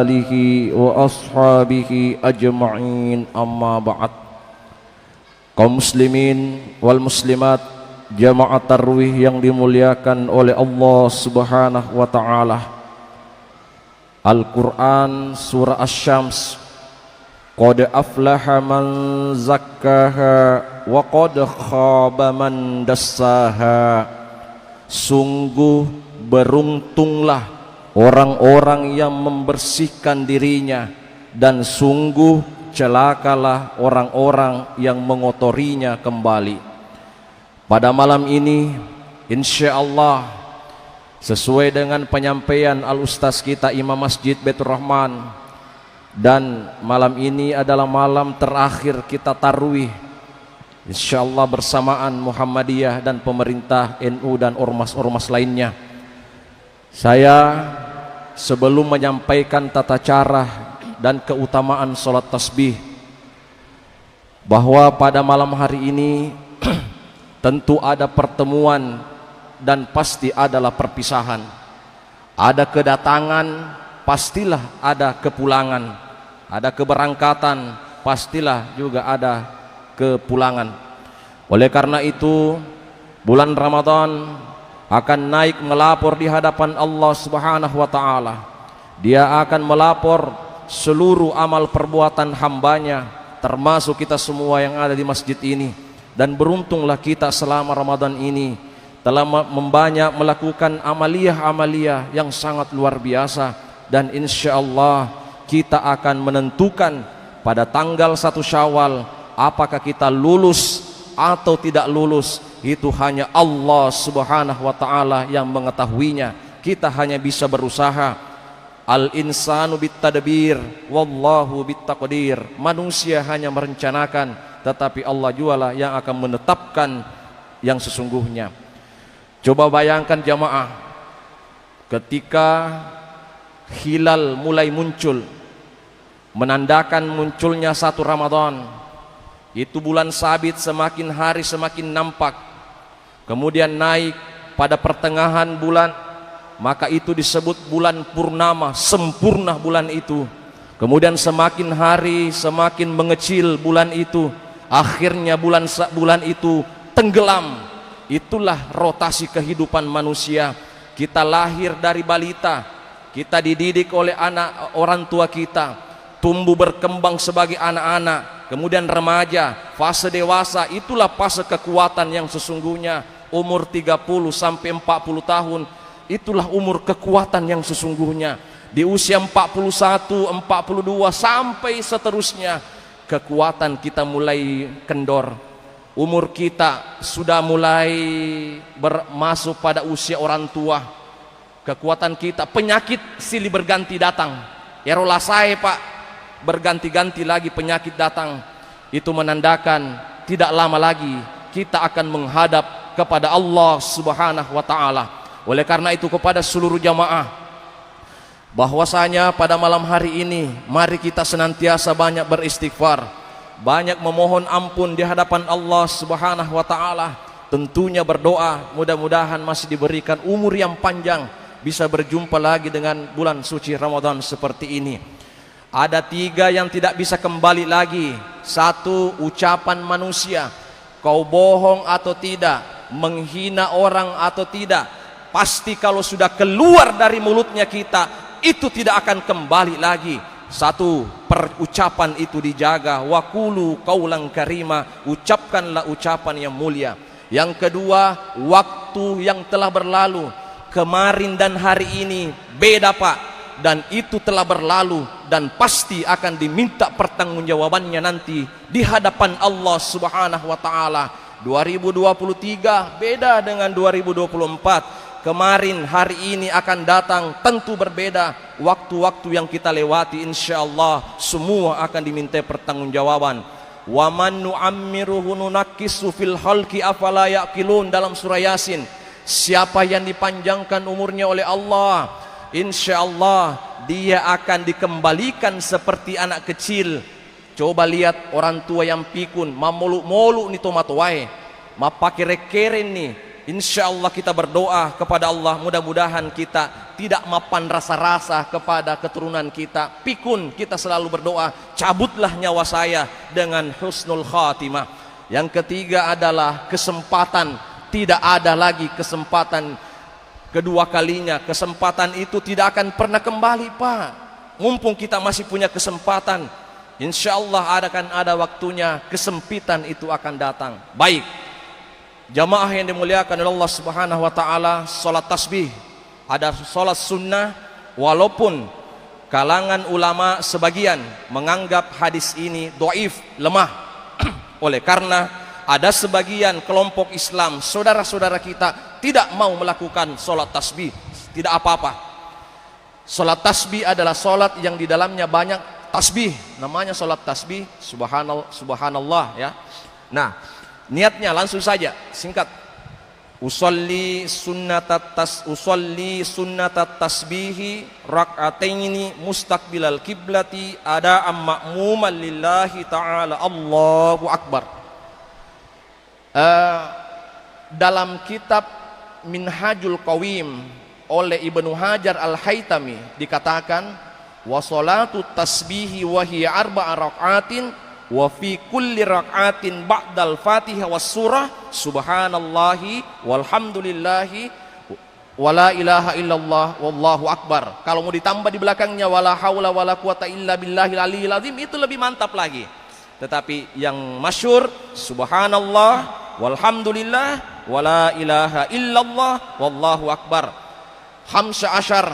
آله وأصحابه أجمعين أما بعد. Kaum muslimin wal muslimat, jamaah tarwih yang dimuliakan oleh Allah Subhanahu wa taala. Al-Qur'an surah Asy-Syams, qad aflaha man zakkaha wa qad khaba man dassaha. Sungguh beruntunglah orang-orang yang membersihkan dirinya, dan sungguh celakalah orang-orang yang mengotorinya kembali. Pada malam ini insyaallah, sesuai dengan penyampaian al-ustaz kita Imam Masjid Baitur Rahman, dan malam ini adalah malam terakhir kita tarwih insyaallah bersamaan Muhammadiyah dan pemerintah NU dan ormas-ormas lainnya. Saya sebelum menyampaikan tata cara dan keutamaan sholat tasbih, bahwa pada malam hari ini tentu ada pertemuan dan pasti adalah perpisahan. Ada kedatangan, pastilah ada kepulangan. Ada keberangkatan, pastilah juga ada kepulangan. Oleh karena itu, bulan Ramadan akan naik melapor di hadapan Allah Subhanahu wa taala. Dia akan melapor seluruh amal perbuatan hambanya, termasuk kita semua yang ada di masjid ini. Dan beruntunglah kita selama Ramadan ini telah membanyak melakukan amaliyah-amaliyah yang sangat luar biasa. Dan insyaallah kita akan menentukan pada tanggal 1 Syawal apakah kita lulus atau tidak lulus. Itu hanya Allah Subhanahu wa taala yang mengetahuinya. Kita hanya bisa berusaha. Al-insanu bittadbir wallahu bittaqdir. Manusia hanya merencanakan, tetapi Allah jualah yang akan menetapkan yang sesungguhnya. Coba bayangkan jamaah, ketika hilal mulai muncul, menandakan munculnya 1 Ramadan, itu bulan sabit semakin hari semakin nampak. Kemudian naik pada pertengahan bulan, maka itu disebut bulan purnama, sempurna bulan itu. Kemudian semakin hari semakin mengecil bulan itu, akhirnya bulan itu tenggelam. Itulah rotasi kehidupan manusia. Kita lahir dari balita, kita dididik oleh orang tua kita, tumbuh berkembang sebagai anak-anak, kemudian remaja, fase dewasa. Itulah fase kekuatan yang sesungguhnya. Umur 30 sampai 40 tahun, itulah umur kekuatan yang sesungguhnya. Di usia 41, 42 sampai seterusnya, kekuatan kita mulai kendor. Umur kita sudah mulai masuk pada usia orang tua. Kekuatan kita, penyakit silih berganti datang. Erolah saya pak, berganti-ganti lagi penyakit datang. Itu menandakan tidak lama lagi kita akan menghadap kepada Allah Subhanahu wa taala. Oleh karena itu kepada seluruh jamaah, bahwasanya pada malam hari ini mari kita senantiasa banyak beristighfar, banyak memohon ampun di hadapan Allah Subhanahu wa taala. Tentunya berdoa mudah-mudahan masih diberikan umur yang panjang, bisa berjumpa lagi dengan bulan suci Ramadan seperti ini. Ada 3 yang tidak bisa kembali lagi. 1, ucapan manusia, kau bohong atau tidak, menghina orang atau tidak, pasti kalau sudah keluar dari mulutnya kita, itu tidak akan kembali lagi. 1, perucapan itu dijaga. Waqulu qaulan karima, ucapkanlah ucapan yang mulia. Yang kedua, waktu yang telah berlalu, kemarin dan hari ini beda pak, dan itu telah berlalu dan pasti akan diminta pertanggungjawabannya nanti di hadapan Allah Subhanahu wa taala. 2023 beda dengan 2024. Kemarin, hari ini akan datang tentu berbeda. Waktu-waktu yang kita lewati insyaallah semua akan diminta pertanggungjawaban. Wa man nu'ammiruhu nunakkisu fil khalqi afala yaqilun, dalam surah Yasin. Siapa yang dipanjangkan umurnya oleh Allah, insyaallah dia akan dikembalikan seperti anak kecil. Coba lihat orang tua yang pikun, mamoluk-moluk ni tomato wae, mapake rekeren nih. Insyaallah kita berdoa kepada Allah, mudah-mudahan kita tidak mapan rasa-rasa kepada keturunan kita, pikun kita selalu berdoa, cabutlah nyawa saya dengan husnul khatimah. Yang ketiga adalah kesempatan, tidak ada lagi kesempatan kedua kalinya. Kesempatan itu tidak akan pernah kembali, Pak. Mumpung kita masih punya kesempatan, insya Allah akan ada waktunya kesempitan itu akan datang. Baik, jamaah yang dimuliakan oleh Allah Subhanahu wa taala, salat tasbih ada salat sunnah, walaupun kalangan ulama sebagian menganggap hadis ini dhaif, lemah. Oleh karena ada sebagian kelompok Islam, saudara-saudara kita tidak mau melakukan salat tasbih. Tidak apa-apa. Salat tasbih adalah salat yang di dalamnya banyak tasbih, namanya salat tasbih, subhanallah ya. Nah, niatnya langsung saja, singkat. Usolli sunnatat tasbihi rak'ataini mustaqbilal kiblati ada'am ma'muman lillahi ta'ala, Allahu akbar. Dalam kitab Minhajul Qawim oleh Ibnu Hajar Al-Haytami dikatakan, wa salatu tasbihi wa hiya arba'a rak'atin wa fi kulli rak'atin ba'dal fatihah was surah subhanallahi walhamdulillahi wala ilaha illallah wallahu akbar. Kalau mau ditambah di belakangnya wala haula wala quwata illa billahil aliyil azim, itu lebih mantap lagi. Tetapi yang masyhur subhanallah walhamdulillah wala ilaha illallah wallahu akbar. Hamsa asyar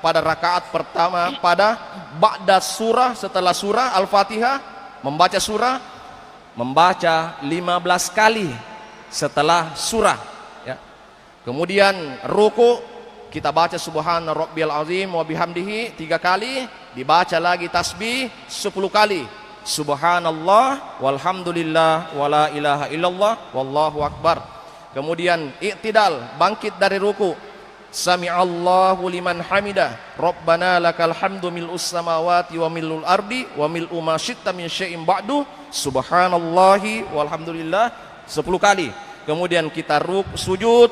pada rakaat pertama, pada ba'da surah, setelah surah Al-Fatihah membaca surah, membaca 15 kali setelah surah ya. Kemudian ruku kita baca subhana rabbiyal azim wa bihamdihi 3 kali, dibaca lagi tasbih 10 kali, subhanallah walhamdulillah wala ilaha illallah wallahu akbar. Kemudian i'tidal, bangkit dari ruku, sami'allahu liman hamidah rabbana lakal hamdu mil'us samawati wa mil'ul ardi wa mil'u ma syi'ta min syai'in ba'du subhanallahi walhamdulillah 10 kali. Kemudian kita sujud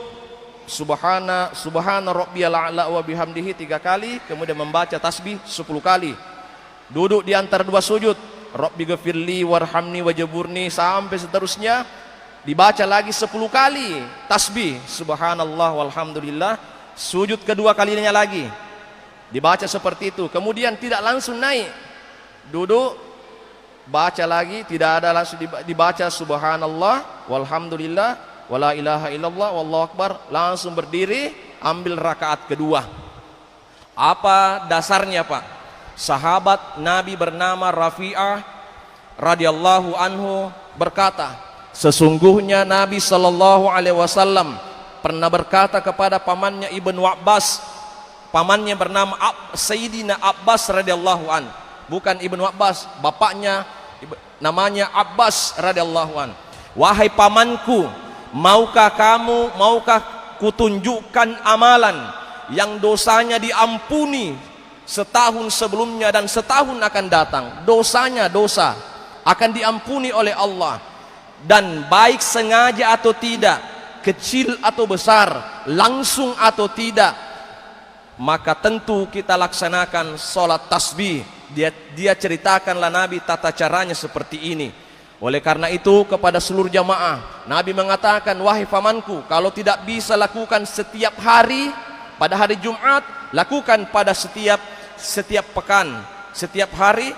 subhana rabbiyal a'la wa bihamdihi 3 kali, kemudian membaca tasbih 10 kali. Duduk di antara dua sujud, rabbi ghafirli warhamni wajaburni, sampai seterusnya, dibaca lagi 10 kali tasbih subhanallah walhamdulillah. Sujud kedua kalinya lagi dibaca seperti itu. Kemudian tidak langsung naik, duduk baca lagi, tidak ada langsung dibaca subhanallah walhamdulillah wala ilaha illallah wallahu akbar, langsung berdiri ambil rakaat kedua. Apa dasarnya, Pak? Sahabat Nabi bernama Rafi'ah radhiyallahu anhu berkata, sesungguhnya Nabi sallallahu alaihi wasallam pernah berkata kepada pamannya Ibnu Abbas, pamannya bernama Sayyidina Abbas radhiyallahu an, bukan Ibnu Abbas, bapaknya namanya Abbas radhiyallahu an, wahai pamanku, maukah kutunjukkan amalan yang dosanya diampuni setahun sebelumnya dan setahun akan datang. Dosa akan diampuni oleh Allah, dan baik sengaja atau tidak, kecil atau besar, langsung atau tidak, maka tentu kita laksanakan sholat tasbih. Dia ceritakanlah Nabi tata caranya seperti ini. Oleh karena itu kepada seluruh jamaah, Nabi mengatakan, wahai pamanku, kalau tidak bisa lakukan setiap hari pada hari Jumat, lakukan pada setiap pekan, setiap hari.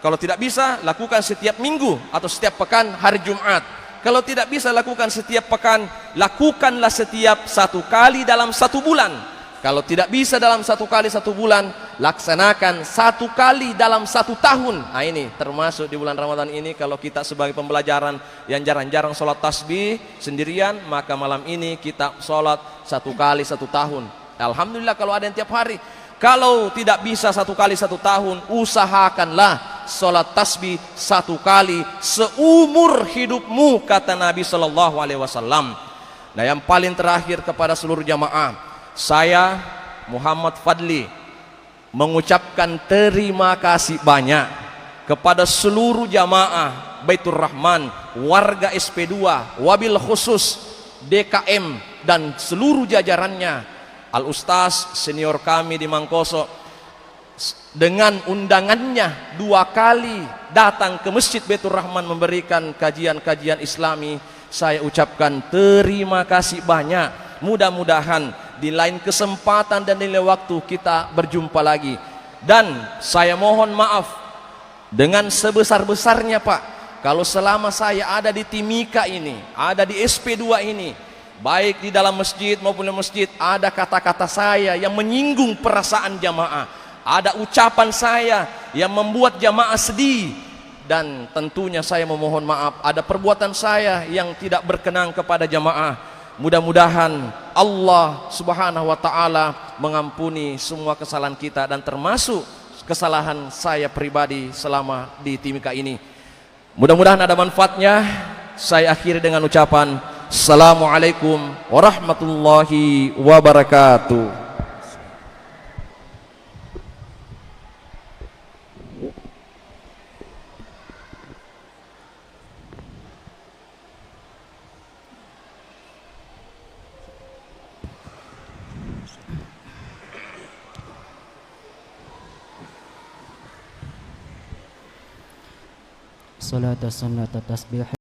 Kalau tidak bisa, lakukan setiap minggu atau setiap pekan hari Jumat. Kalau tidak bisa lakukan setiap pekan, lakukanlah setiap 1 kali dalam 1 bulan. Kalau tidak bisa dalam 1 kali 1 bulan, laksanakan 1 kali dalam 1 tahun. Nah, ini termasuk di bulan Ramadan ini, kalau kita sebagai pembelajaran yang jarang-jarang sholat tasbih sendirian, maka malam ini kita sholat 1 kali 1 tahun. Alhamdulillah kalau ada yang tiap hari. Kalau tidak bisa 1 kali 1 tahun, usahakanlah sholat tasbih 1 kali seumur hidupmu, kata Nabi Shallallahu Alaihi Wasallam. Nah, yang paling terakhir kepada seluruh jamaah, saya Muhammad Fadli mengucapkan terima kasih banyak kepada seluruh jamaah Baitur Rahman, warga SP2, wabil khusus DKM dan seluruh jajarannya Al-Ustaz senior kami di Mangkoso dengan undangannya 2 kali datang ke Masjid Baitur Rahman memberikan kajian-kajian Islami. Saya ucapkan terima kasih banyak. Mudah-mudahan di lain kesempatan dan di lain waktu kita berjumpa lagi. Dan saya mohon maaf dengan sebesar-besarnya Pak, kalau selama saya ada di Timika ini, ada di SP2 ini, baik di dalam masjid maupun di masjid, ada kata-kata saya yang menyinggung perasaan jamaah, ada ucapan saya yang membuat jamaah sedih, dan tentunya saya memohon maaf ada perbuatan saya yang tidak berkenan kepada jamaah. Mudah-mudahan Allah Subhanahu wa taala mengampuni semua kesalahan kita dan termasuk kesalahan saya pribadi selama di Timika ini. Mudah-mudahan ada manfaatnya. Saya akhiri dengan ucapan Assalamualaikum warahmatullahi wabarakatuh. Salatu salatu tasbih